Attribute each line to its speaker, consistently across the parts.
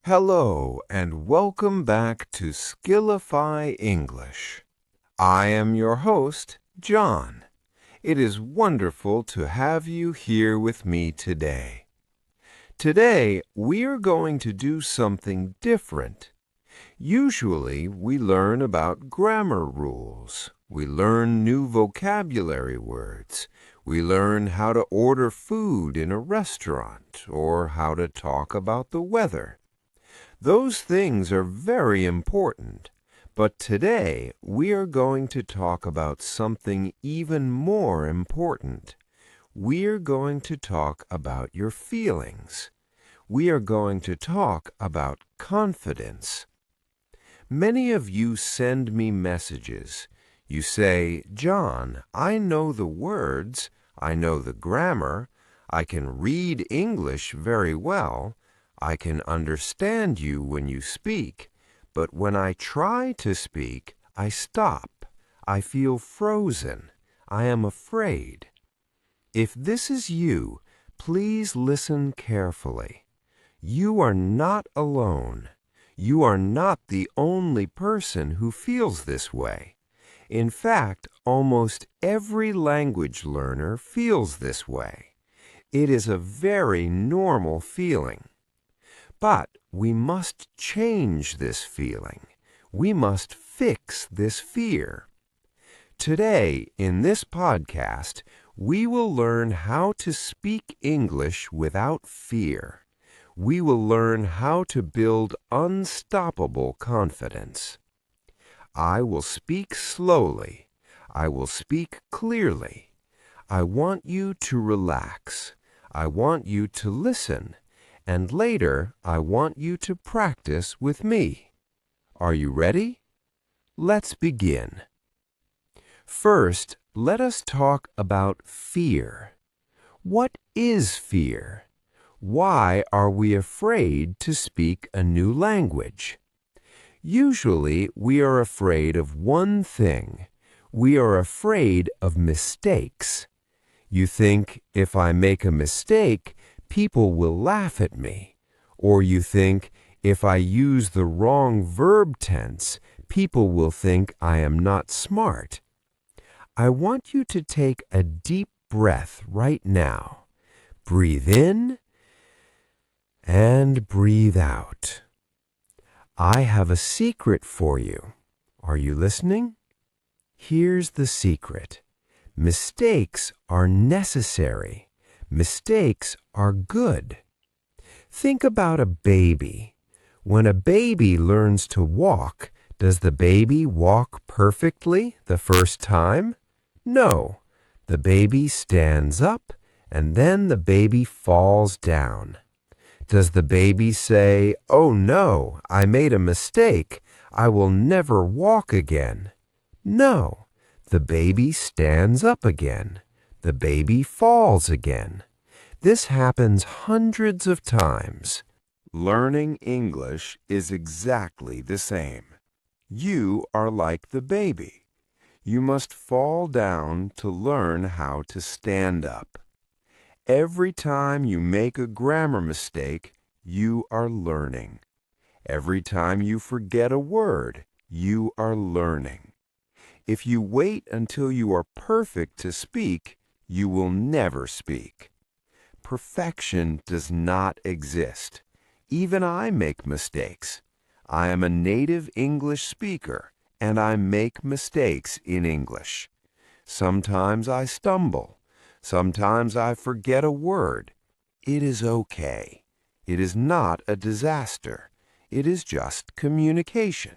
Speaker 1: Hello and welcome back to Skillify English. I am your host, John. It is wonderful to have you here with me today. Today, we are going to do something different. Usually, we learn about grammar rules. We learn new vocabulary words. We learn how to order food in a restaurant or how to talk about the weather. Those things are very important, but today we are going to talk about something even more important. We are going to talk about your feelings. We are going to talk about confidence. Many of you send me messages. You say, "John, I know the words, I know the grammar, I can read English very well, I can understand you when you speak, but when I try to speak, I stop. I feel frozen. I am afraid." If this is you, please listen carefully. You are not alone. You are not the only person who feels this way. In fact, almost every language learner feels this way. It is a very normal feeling. But we must change this feeling. We must fix this fear. Today, in this podcast, we will learn how to speak English without fear. We will learn how to build unstoppable confidence. I will speak slowly. I will speak clearly. I want you to relax. I want you to listen. And later, I want you to practice with me. Are you ready? Let's begin. First, let us talk about fear. What is fear? Why are we afraid to speak a new language? Usually, we are afraid of one thing. We are afraid of mistakes. You think, if I make a mistake, people will laugh at me. Or you think, if I use the wrong verb tense, people will think I am not smart. I want you to take a deep breath right now. Breathe in and breathe out. I have a secret for you. Are you listening? Here's the secret. Mistakes are necessary. Mistakes are good. Think about a baby. When a baby learns to walk, does the baby walk perfectly the first time? No. The baby stands up, and then the baby falls down. Does the baby say, "Oh no, I made a mistake. I will never walk again"? No. The baby stands up again. The baby falls again. This happens hundreds of times. Learning English is exactly the same. You are like the baby. You must fall down to learn how to stand up. Every time you make a grammar mistake, you are learning. Every time you forget a word, you are learning. If you wait until you are perfect to speak, you will never speak. Perfection does not exist. Even I make mistakes. I am a native English speaker, and I make mistakes in English. Sometimes I stumble. Sometimes I forget a word. It is okay. It is not a disaster. It is just communication.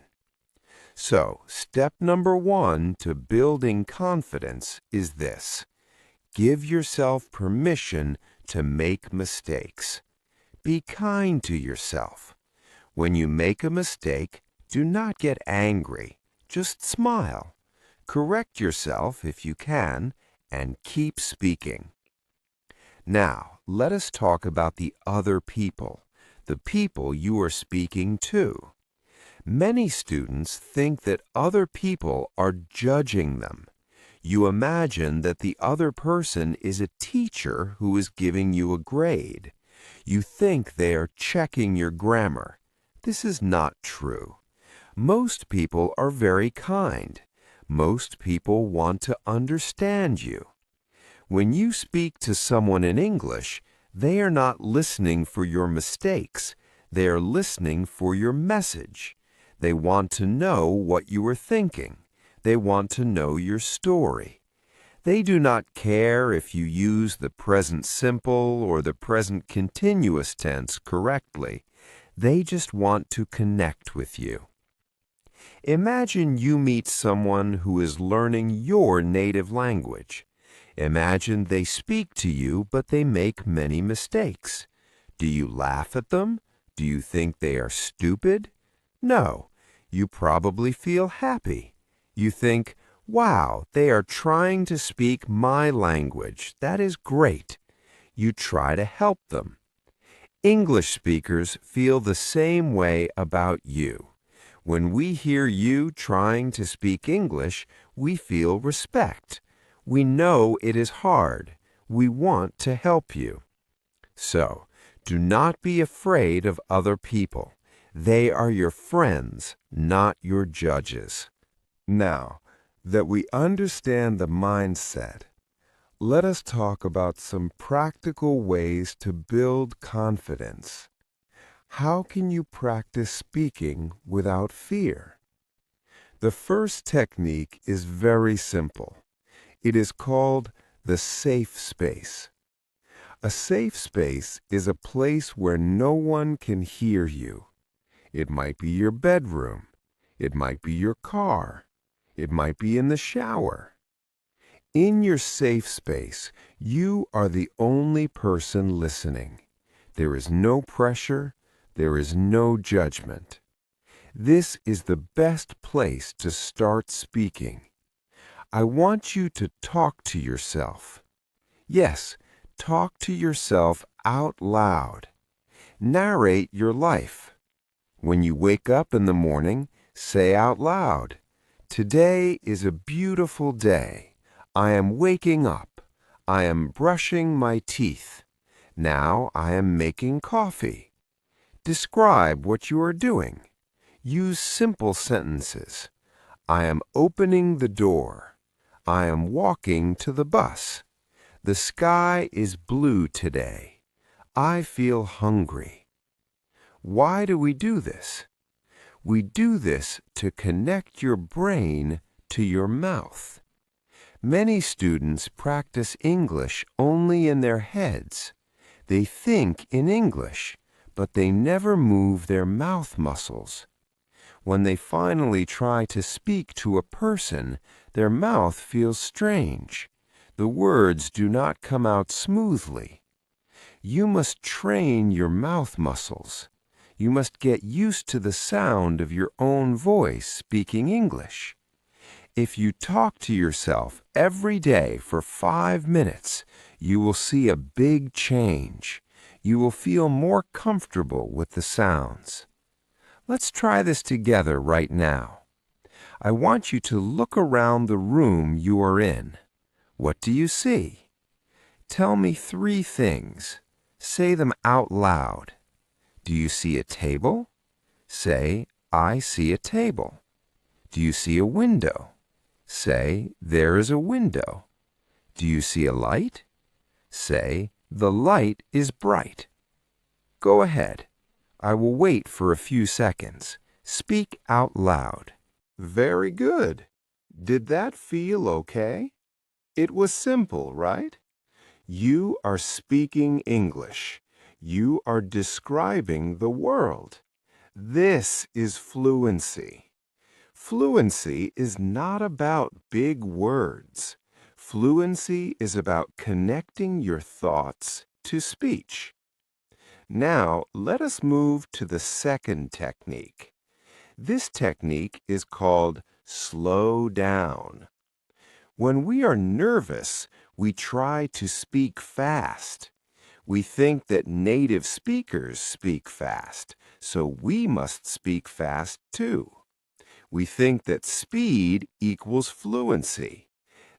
Speaker 1: So, step number 1 to building confidence is this. Give yourself permission to make mistakes. Be kind to yourself. When you make a mistake, do not get angry. Just smile. Correct yourself if you can, and keep speaking. Now, let us talk about the other people, the people you are speaking to. Many students think that other people are judging them. You imagine that the other person is a teacher who is giving you a grade. You think they are checking your grammar. This is not true. Most people are very kind. Most people want to understand you. When you speak to someone in English, they are not listening for your mistakes. They are listening for your message. They want to know what you are thinking. They want to know your story. They do not care if you use the present simple or the present continuous tense correctly. They just want to connect with you. Imagine you meet someone who is learning your native language. Imagine they speak to you, but they make many mistakes. Do you laugh at them? Do you think they are stupid? No. You probably feel happy. You think, wow, they are trying to speak my language. That is great. You try to help them. English speakers feel the same way about you. When we hear you trying to speak English, we feel respect. We know it is hard. We want to help you. So, do not be afraid of other people. They are your friends, not your judges. Now, that we understand the mindset, let us talk about some practical ways to build confidence. How can you practice speaking without fear? The first technique is very simple. It is called the safe space. A safe space is a place where no one can hear you. It might be your bedroom. It might be your car. It might be in the shower. In your safe space, you are the only person listening. There is no pressure. There is no judgment. This is the best place to start speaking. I want you to talk to yourself. Yes, talk to yourself out loud. Narrate your life. When you wake up in the morning, say out loud, "Today is a beautiful day. I am waking up. I am brushing my teeth. Now I am making coffee." Describe what you are doing. Use simple sentences. I am opening the door. I am walking to the bus. The sky is blue today. I feel hungry. Why do we do this? We do this to connect your brain to your mouth. Many students practice English only in their heads. They think in English, but they never move their mouth muscles. When they finally try to speak to a person, their mouth feels strange. The words do not come out smoothly. You must train your mouth muscles. You must get used to the sound of your own voice speaking English. If you talk to yourself every day for 5 minutes, you will see a big change. You will feel more comfortable with the sounds. Let's try this together right now. I want you to look around the room you are in. What do you see? Tell me 3 things. Say them out loud. Do you see a table? Say, I see a table. Do you see a window? Say, there is a window. Do you see a light? Say, the light is bright. Go ahead. I will wait for a few seconds. Speak out loud. Very good. Did that feel okay? It was simple, right? You are speaking English. You are describing the world. This is fluency. Fluency is not about big words. Fluency is about connecting your thoughts to speech. Now, let us move to the second technique. This technique is called slow down. When we are nervous, we try to speak fast. We think that native speakers speak fast, so we must speak fast too. We think that speed equals fluency.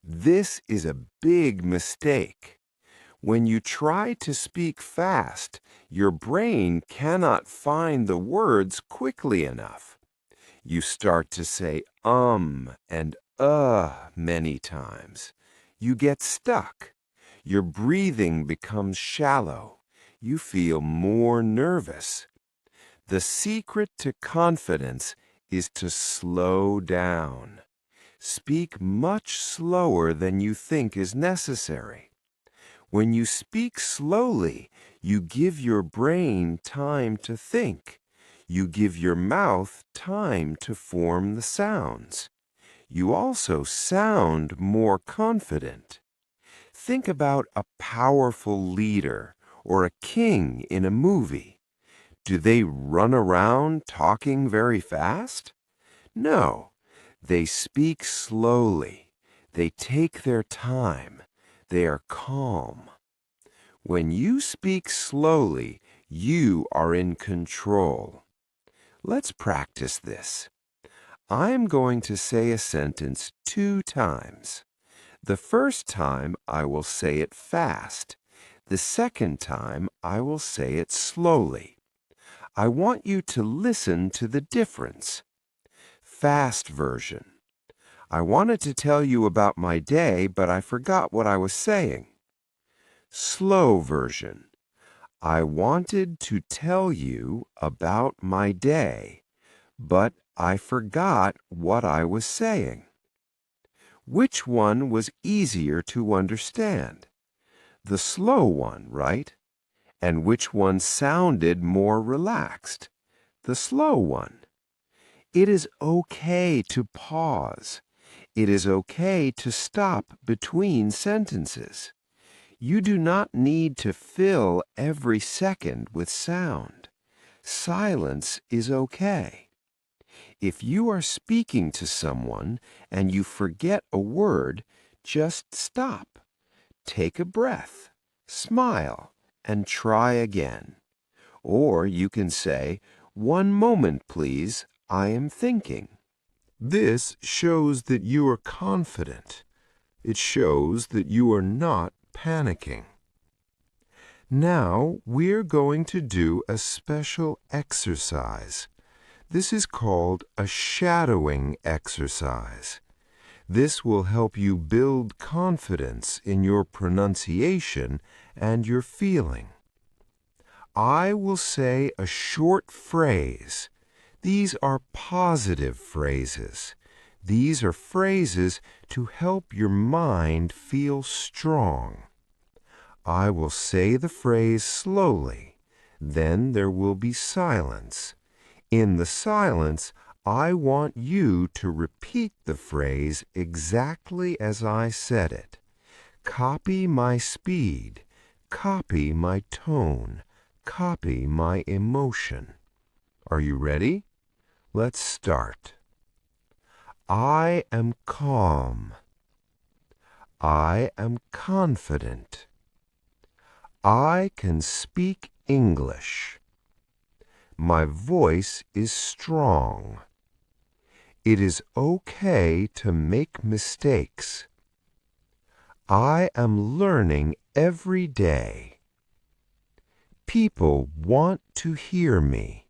Speaker 1: This is a big mistake. When you try to speak fast, your brain cannot find the words quickly enough. You start to say and many times. You get stuck. Your breathing becomes shallow. You feel more nervous. The secret to confidence is to slow down. Speak much slower than you think is necessary. When you speak slowly, you give your brain time to think. You give your mouth time to form the sounds. You also sound more confident. Think about a powerful leader or a king in a movie. Do they run around talking very fast? No, they speak slowly. They take their time. They are calm. When you speak slowly, you are in control. Let's practice this. I'm going to say a sentence 2 times. The first time I will say it fast. The second time I will say it slowly. I want you to listen to the difference. Fast version. I wanted to tell you about my day, but I forgot what I was saying. Slow version. I wanted to tell you about my day, but I forgot what I was saying. Which one was easier to understand? The slow one, right? And which one sounded more relaxed? The slow one. It is okay to pause. It is okay to stop between sentences. You do not need to fill every second with sound. Silence is okay. If you are speaking to someone and you forget a word, just stop. Take a breath, smile, and try again. Or you can say, "One moment, please, I am thinking." This shows that you are confident. It shows that you are not panicking. Now we're going to do a special exercise. This is called a shadowing exercise. This will help you build confidence in your pronunciation and your feeling. I will say a short phrase. These are positive phrases. These are phrases to help your mind feel strong. I will say the phrase slowly. Then there will be silence. In the silence, I want you to repeat the phrase exactly as I said it. Copy my speed. Copy my tone. Copy my emotion. Are you ready? Let's start. I am calm. I am confident. I can speak English. My voice is strong. It is okay to make mistakes. I am learning every day. People want to hear me.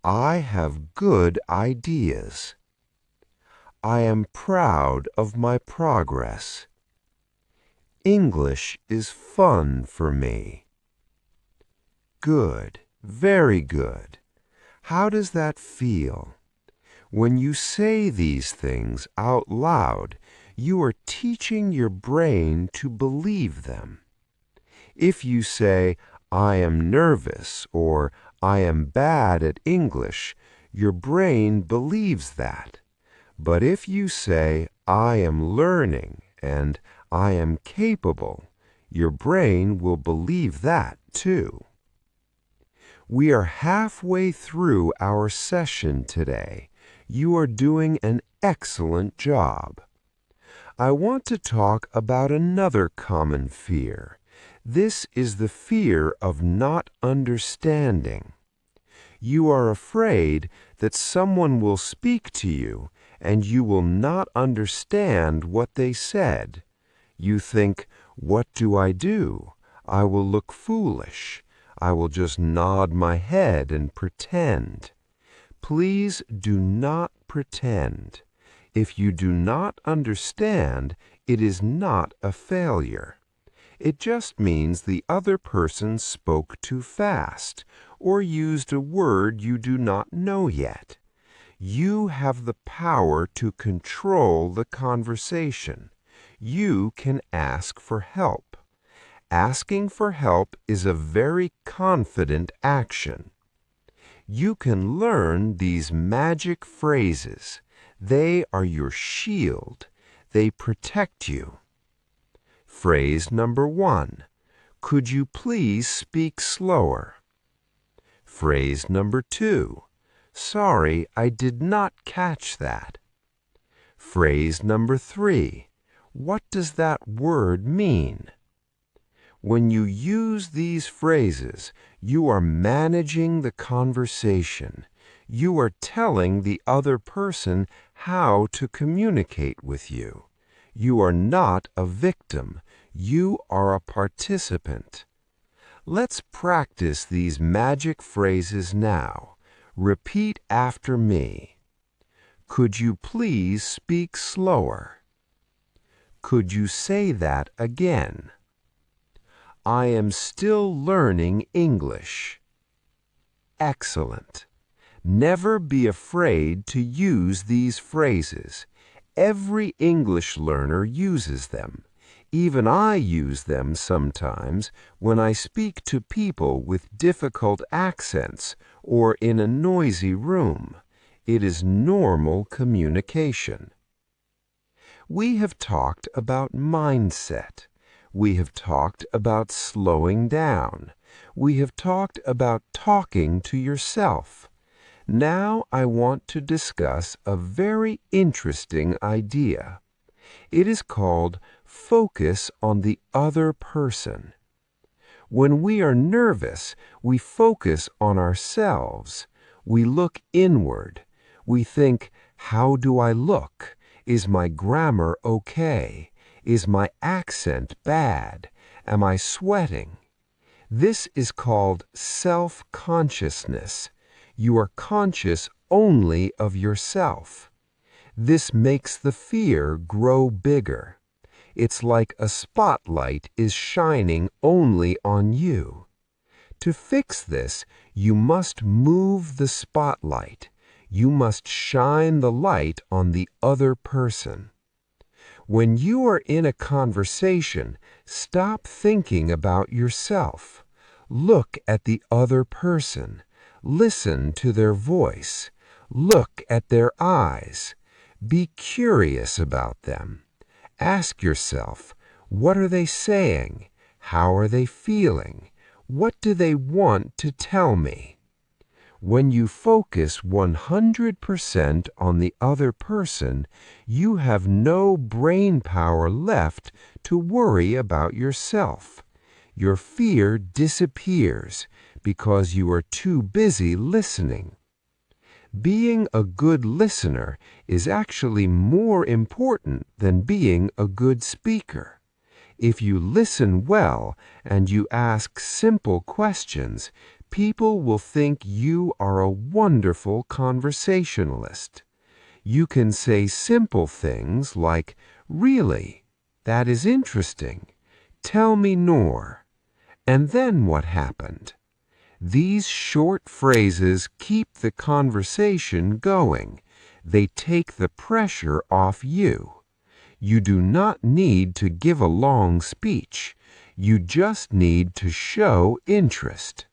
Speaker 1: I have good ideas. I am proud of my progress. English is fun for me. Good, very good. How does that feel? When you say these things out loud, you are teaching your brain to believe them. If you say, "I am nervous," or "I am bad at English," your brain believes that. But if you say, "I am learning," and "I am capable," your brain will believe that too. We are halfway through our session today. You are doing an excellent job. I want to talk about another common fear. This is the fear of not understanding. You are afraid that someone will speak to you and you will not understand what they said. You think, What do? I will look foolish. I will just nod my head and pretend. Please do not pretend. If you do not understand, it is not a failure. It just means the other person spoke too fast or used a word you do not know yet. You have the power to control the conversation. You can ask for help. Asking for help is a very confident action. You can learn these magic phrases. They are your shield. They protect you. Phrase number 1. Could you please speak slower? Phrase number 2. Sorry, I did not catch that. Phrase number 3. What does that word mean? When you use these phrases, you are managing the conversation. You are telling the other person how to communicate with you. You are not a victim. You are a participant. Let's practice these magic phrases now. Repeat after me. Could you please speak slower? Could you say that again? I am still learning English. Excellent. Never be afraid to use these phrases. Every English learner uses them. Even I use them sometimes when I speak to people with difficult accents or in a noisy room. It is normal communication. We have talked about mindset. We have talked about slowing down. We have talked about talking to yourself. Now I want to discuss a very interesting idea. It is called focus on the other person. When we are nervous, we focus on ourselves. We look inward. We think, how do I look? Is my grammar okay? Is my accent bad? Am I sweating? This is called self-consciousness. You are conscious only of yourself. This makes the fear grow bigger. It's like a spotlight is shining only on you. To fix this, you must move the spotlight. You must shine the light on the other person. When you are in a conversation, stop thinking about yourself. Look at the other person. Listen to their voice. Look at their eyes. Be curious about them. Ask yourself, what are they saying? How are they feeling? What do they want to tell me? When you focus 100% on the other person, you have no brain power left to worry about yourself. Your fear disappears because you are too busy listening. Being a good listener is actually more important than being a good speaker. If you listen well and you ask simple questions, people will think you are a wonderful conversationalist. You can say simple things like, "Really? That is interesting. Tell me more." And then what happened? These short phrases keep the conversation going. They take the pressure off you. You do not need to give a long speech. You just need to show interest.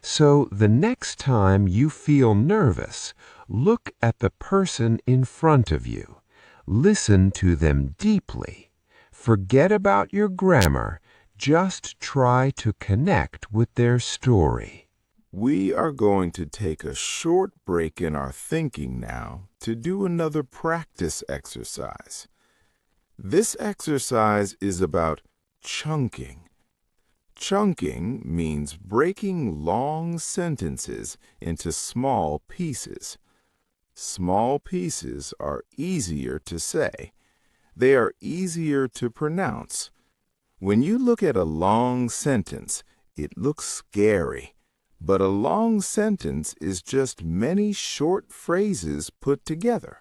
Speaker 1: So the next time you feel nervous, look at the person in front of you. Listen to them deeply. Forget about your grammar. Just try to connect with their story.
Speaker 2: We are going to take a short break in our thinking now to do another practice exercise. This exercise is about chunking. Chunking means breaking long sentences into small pieces. Small pieces are easier to say. They are easier to pronounce. When you look at a long sentence, it looks scary. But a long sentence is just many short phrases put together.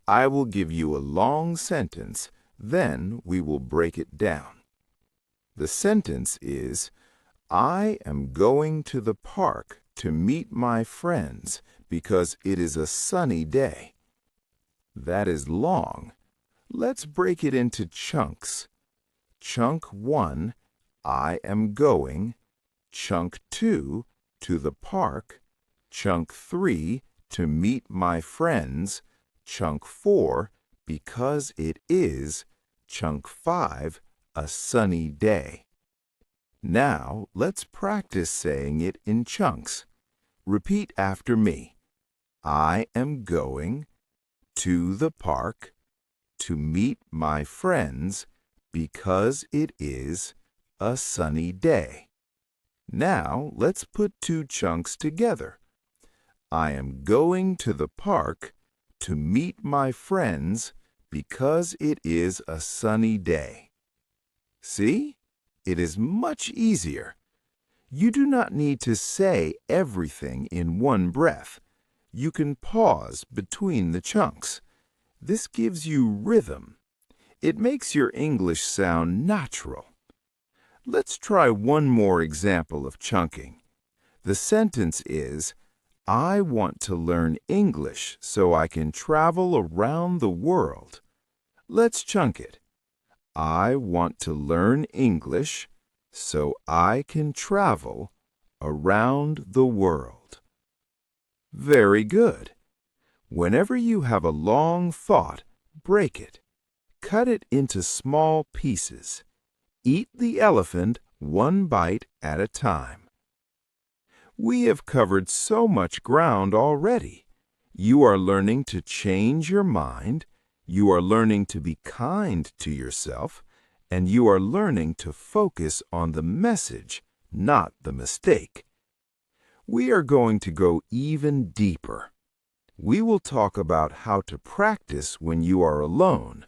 Speaker 2: I will give you a long sentence, then we will break it down. The sentence is, I am going to the park to meet my friends because it is a sunny day. That is long. Let's break it into chunks. Chunk 1, I am going. Chunk 2, to the park. Chunk 3, to meet my friends. Chunk 4, because it is. Chunk 5, a sunny day. Now, let's practice saying it in chunks. Repeat after me. I am going to the park to meet my friends because it is a sunny day. Now, let's put two chunks together. I am going to the park to meet my friends because it is a sunny day. See? It is much easier. You do not need to say everything in one breath. You can pause between the chunks. This gives you rhythm. It makes your English sound natural. Let's try one more example of chunking. The sentence is, I want to learn English so I can travel around the world. Let's chunk it. I want to learn English so I can travel around the world. Very good. Whenever you have a long thought, break it. Cut it into small pieces. Eat the elephant one bite at a time. We have covered so much ground already. You are learning to change your mind. You are learning to be kind to yourself, and you are learning to focus on the message, not the mistake. We are going to go even deeper. We will talk about how to practice when you are alone.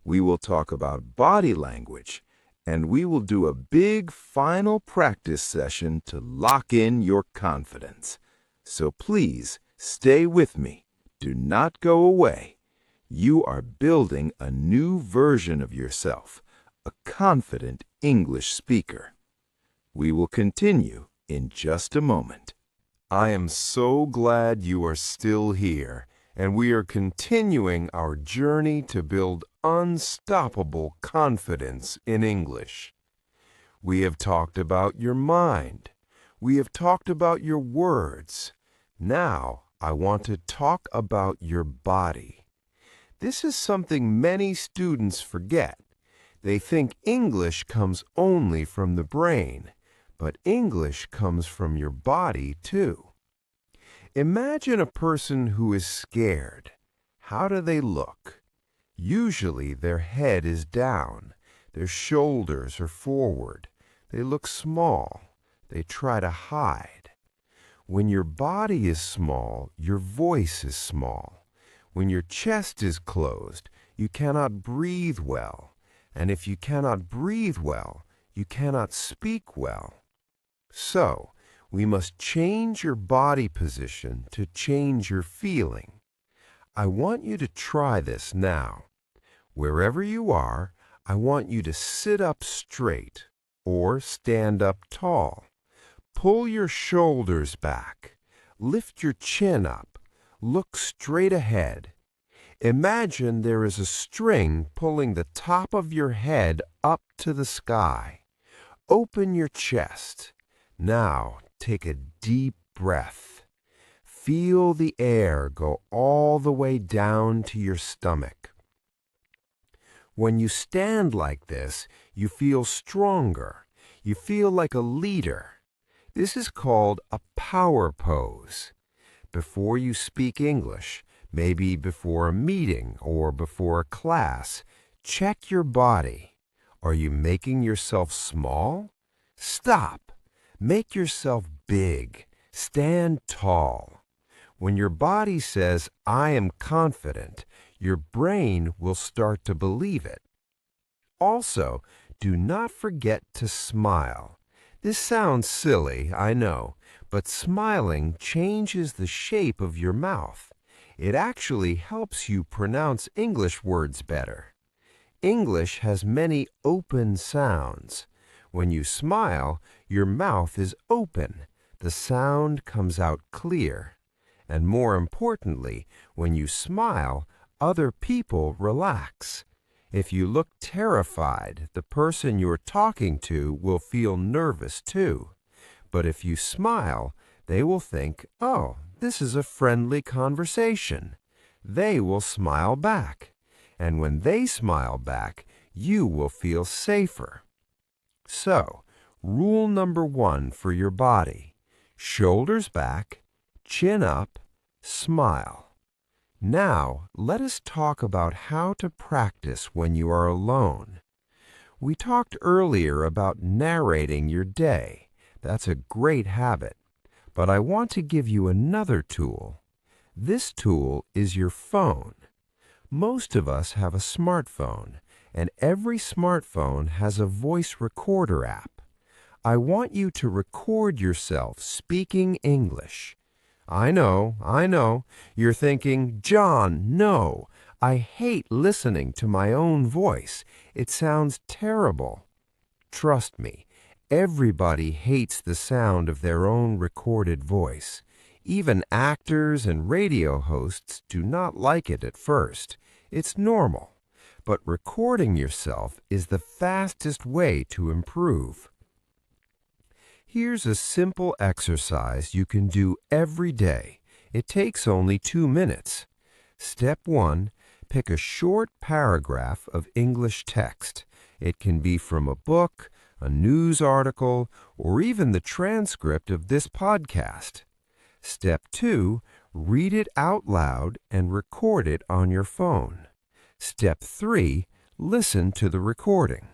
Speaker 2: We will talk about body language, and we will do a big final practice session to lock in your confidence. So please stay with me. Do not go away. You are building a new version of yourself, a confident English speaker. We will continue in just a moment. I am so glad you are still here, and we are continuing our journey to build unstoppable confidence in English. We have talked about your mind. We have talked about your words. Now, I want to talk about your body. This is something many students forget. They think English comes only from the brain, but English comes from your body too. Imagine a person who is scared. How do they look? Usually their head is down, their shoulders are forward, they look small, they try to hide. When your body is small, your voice is small. When your chest is closed, you cannot breathe well. And if you cannot breathe well, you cannot speak well. So, we must change your body position to change your feeling. I want you to try this now. Wherever you are, I want you to sit up straight or stand up tall. Pull your shoulders back. Lift your chin up. Look straight ahead. Imagine there is a string pulling the top of your head up to the sky. Open your chest. Now take a deep breath. Feel the air go all the way down to your stomach. When you stand like this, you feel stronger. You feel like a leader. This is called a power pose. Before you speak English, maybe before a meeting or before a class, check your body. Are you making yourself small? Stop. Make yourself big. Stand tall. When your body says, I am confident, your brain will start to believe it. Also,
Speaker 1: do not forget to smile. This sounds silly, I know, but smiling changes the shape of your mouth. It actually helps you pronounce English words better. English has many open sounds. When you smile, your mouth is open. The sound comes out clear. And more importantly, when you smile, other people relax. If you look terrified, the person you're talking to will feel nervous too. But if you smile, they will think, oh, this is a friendly conversation. They will smile back. And when they smile back, you will feel safer. So, rule number 1 for your body: shoulders back, chin up, smile. Now, let us talk about how to practice when you are alone. We talked earlier about narrating your day. That's a great habit. But I want to give you another tool. This tool is your phone. Most of us have a smartphone, and every smartphone has a voice recorder app. I want you to record yourself speaking English. I know. You're thinking, John, no. I hate listening to my own voice. It sounds terrible. Trust me, everybody hates the sound of their own recorded voice. Even actors and radio hosts do not like it at first. It's normal. But recording yourself is the fastest way to improve. Here's a simple exercise you can do every day. It takes only 2 minutes. Step 1, pick a short paragraph of English text. It can be from a book, a news article, or even the transcript of this podcast. Step 2, read it out loud and record it on your phone. Step 3, listen to the recording.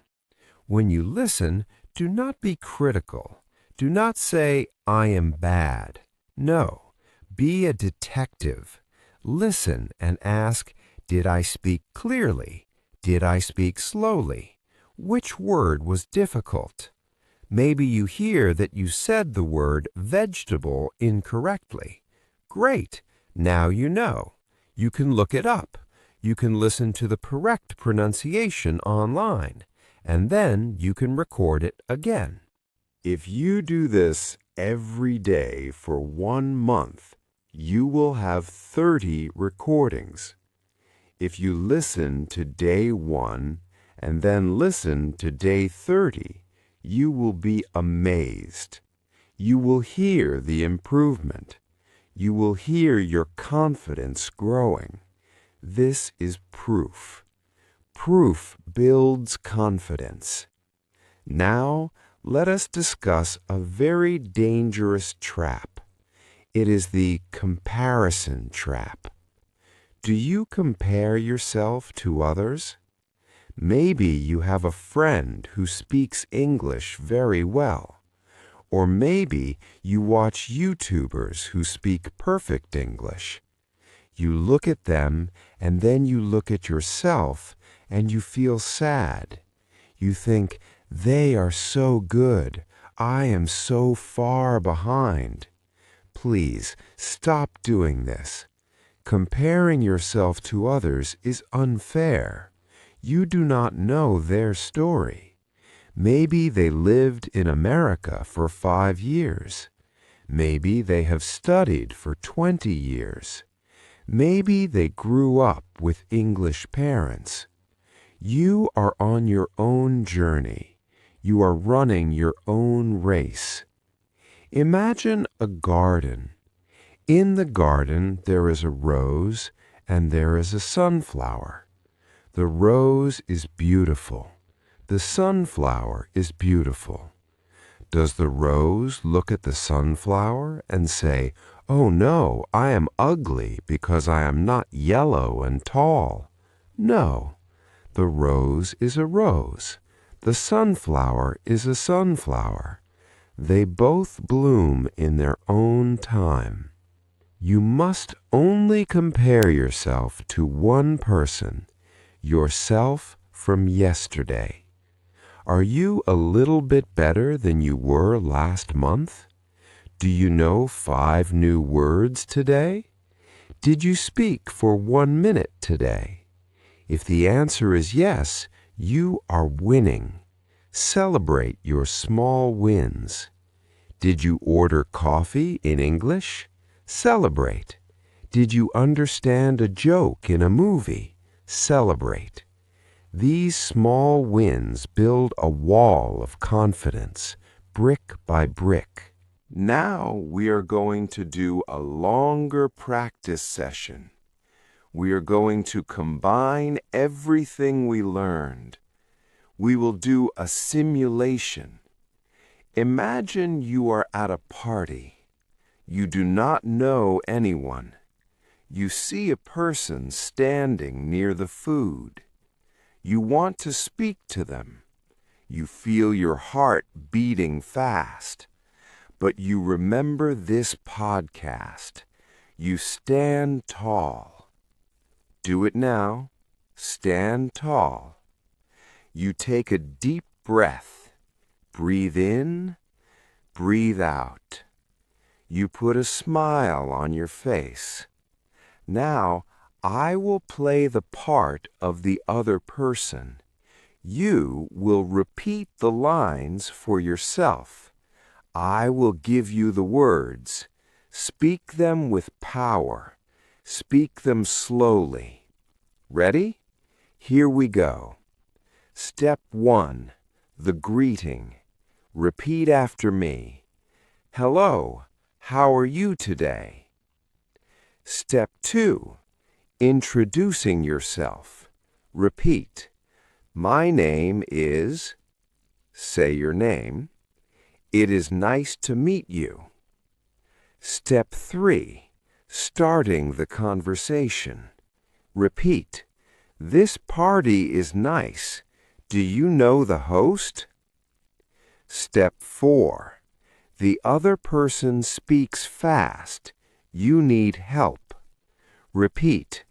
Speaker 1: When you listen, do not be critical. Do not say, I am bad. No, be a detective. Listen and ask, did I speak clearly? Did I speak slowly? Which word was difficult? Maybe you hear that you said the word vegetable incorrectly. Great, now you know. You can look it up. You can listen to the correct pronunciation online, and then you can record it again.
Speaker 2: If you do this every day for 1 month, you will have 30 recordings. If you listen to day 1 and then listen to day 30, you will be amazed. You will hear the improvement. You will hear your confidence growing. This is proof. Proof builds confidence. Now, let us discuss a very dangerous trap. It is the comparison trap. Do you compare yourself to others? Maybe you have a friend who speaks English very well. Or maybe you watch YouTubers who speak perfect English. You look at them, and then you look at yourself, and you feel sad. You think, they are so good. I am so far behind. Please, stop doing this. Comparing yourself to others is unfair. You do not know their story. Maybe they lived in America for 5 years. Maybe they have studied for 20 years. Maybe they grew up with English parents. You are on your own journey. You are running your own race. Imagine a garden. In the garden there is a rose and there is a sunflower. The rose is beautiful. The sunflower is beautiful. Does the rose look at the sunflower and say, "Oh no, I am ugly because I am not yellow and tall"? No, the rose is a rose. The sunflower is a sunflower. They both bloom in their own time. You must only compare yourself to one person, yourself from yesterday.
Speaker 1: Are you a little bit better than you were last month? Do you know 5 new words today? Did you speak for 1 minute today? If the answer is yes, you are winning. Celebrate your small wins. Did you order coffee in English? Celebrate. Did you understand a joke in a movie? Celebrate. These small wins build a wall of confidence, brick by brick. Now we are going to do a longer practice session. We are going to combine everything we learned. We will do a simulation. Imagine you are at a party. You do not know anyone. You see a person standing near the food. You want to speak to them. You feel your heart beating fast. But you remember this podcast. You stand tall. Do it now. Stand tall. You take a deep breath. Breathe in, breathe out. You put a smile on your face. Now, I will play the part of the other person. You will repeat the lines for yourself. I will give you the words. Speak them with power. Speak them slowly. Ready? Here we go. Step 1, the greeting. Repeat after me. Hello, how are you today? Step 2, introducing yourself. Repeat. My name is... Say your name. It is nice to meet you. Step 3, starting the conversation. Repeat. This party is nice. Do you know the host? Step 4, the other person speaks fast. You need help. Repeat.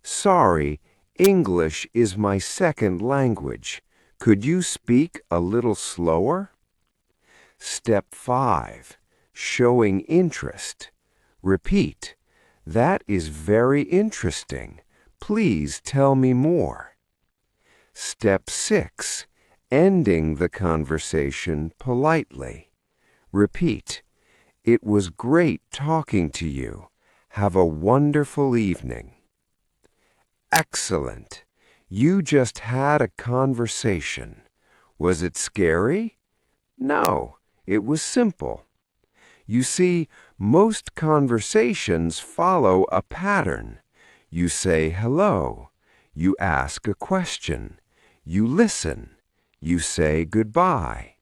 Speaker 1: Sorry, English is my second language. Could you speak a little slower? Step 5, showing interest. Repeat. That is very interesting. Please tell me more. Step 6, ending the conversation politely. Repeat. It was great talking to you. Have a wonderful evening. Excellent. You just had a conversation. Was it scary? No, it was simple. You see, most conversations follow a pattern. You say hello. You ask a question. You listen. You say goodbye.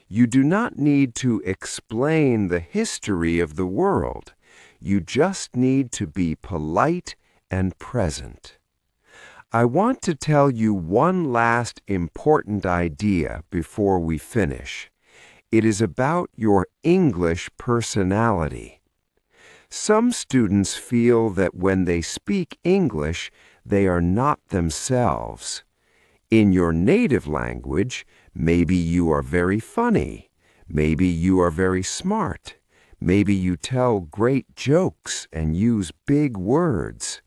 Speaker 1: You do not need to explain the history of the world. You just need to be polite and present. I want to tell you one last important idea before we finish. It is about your English personality. Some students feel that when they speak English, they are not themselves. In your native language, maybe you are very funny. Maybe you are very smart. Maybe you tell great jokes and use big words.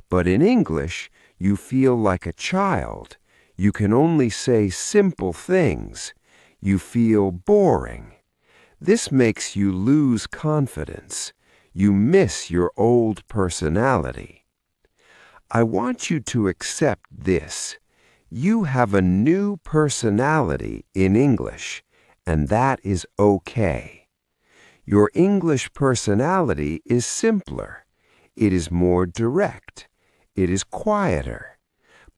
Speaker 1: But in English, you feel like a child. You can only say simple things. You feel boring. This makes you lose confidence. You miss your old personality. I want you to accept this. You have a new personality in English, and that is okay. Your English personality is simpler. It is more direct. It is quieter.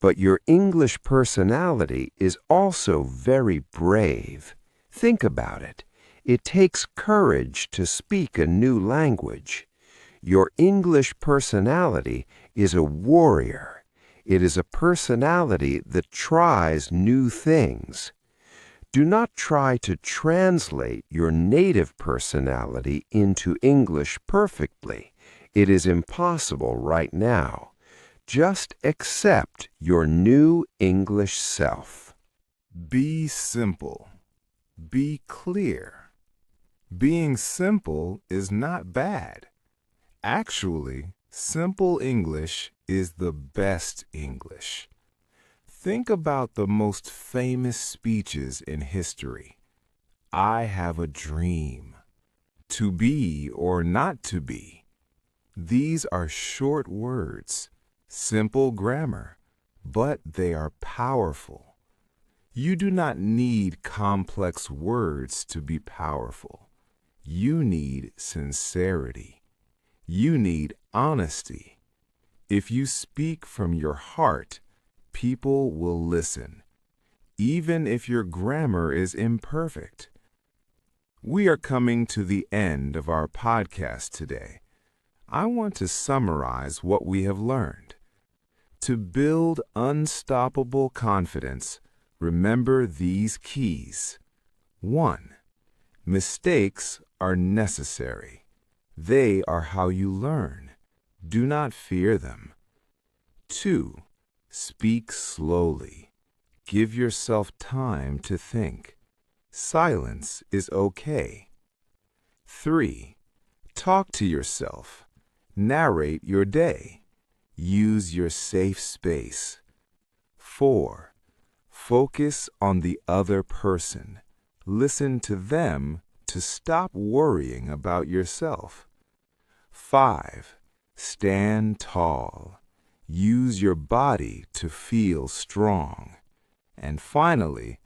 Speaker 1: But your English personality is also very brave. Think about it. It takes courage to speak a new language. Your English personality is a warrior. It is a personality that tries new things. Do not try to translate your native personality into English perfectly. It is impossible right now. Just accept your new English self.
Speaker 2: Be simple. Be clear. Being simple is not bad. Actually, simple English is the best English. Think about the most famous speeches in history. I have a dream. To be or not to be. These are short words, simple grammar, but they are powerful. You do not need complex words to be powerful. You need sincerity. You need honesty. If you speak from your heart, people will listen, even if your grammar is imperfect. We are coming to the end of our podcast today. I want to summarize what we have learned. To build unstoppable confidence, remember these keys. 1. Mistakes are necessary. They are how you learn. Do not fear them. 2. Speak slowly. Give yourself time to think. Silence is okay. 3. Talk to yourself. Narrate your day. Use your safe space. 4. Focus on the other person. Listen to them to stop worrying about yourself. 5. Stand tall. Use your body to feel strong. And finally,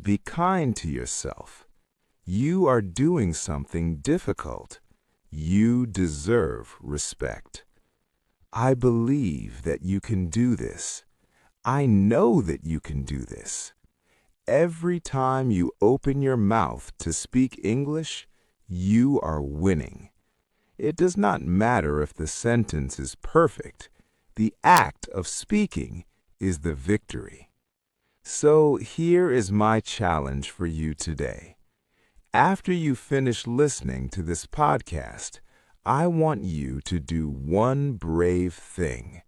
Speaker 2: be kind to yourself. You are doing something difficult. You deserve respect. I believe that you can do this. I know that you can do this. Every time you open your mouth to speak English, you are winning. It does not matter if the sentence is perfect. The act of speaking is the victory. So here is my challenge for you today. After you finish listening to this podcast, I want you to do one brave thing.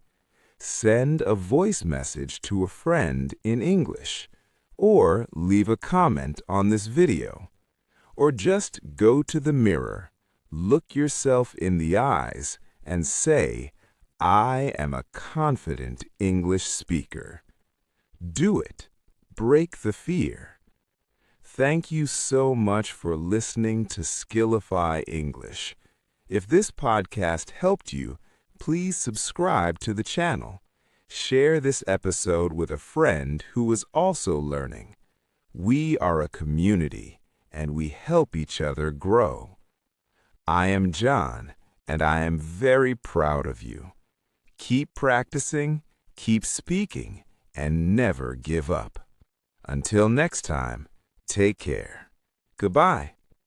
Speaker 2: Send a voice message to a friend in English, or leave a comment on this video, or just go to the mirror, look yourself in the eyes, and say, I am a confident English speaker. Do it. Break the fear. Thank you so much for listening to Skillify English. If this podcast helped you, please subscribe to the channel. Share this episode with a friend who is also learning. We are a community, and we help each other grow. I am John, and I am very proud of you. Keep practicing, keep speaking, and never give up. Until next time, take care. Goodbye.